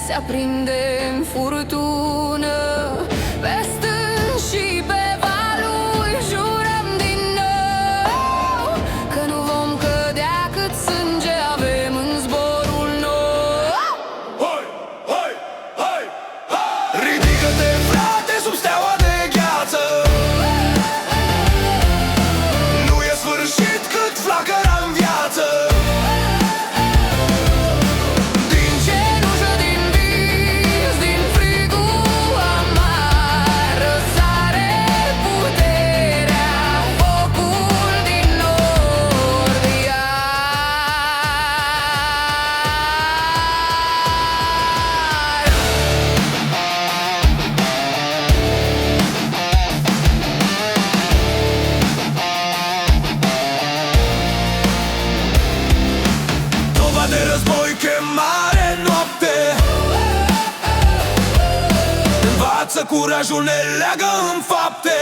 se aprinde în furtună. Pe stânci și pe valuri jurăm din nou că nu vom cădea cât sânge avem în zborul nou. Hai, hai, hai, hai! Ridică-te, frate, sub steaua de gheață. Nu e sfârșit cât flacăra în viață. Din cenușă, din vis, din frigul amar, răsare puterea, focul din nord iar. Tropa de război, chemare noapte. Învață curajul, ne leagă în fapte.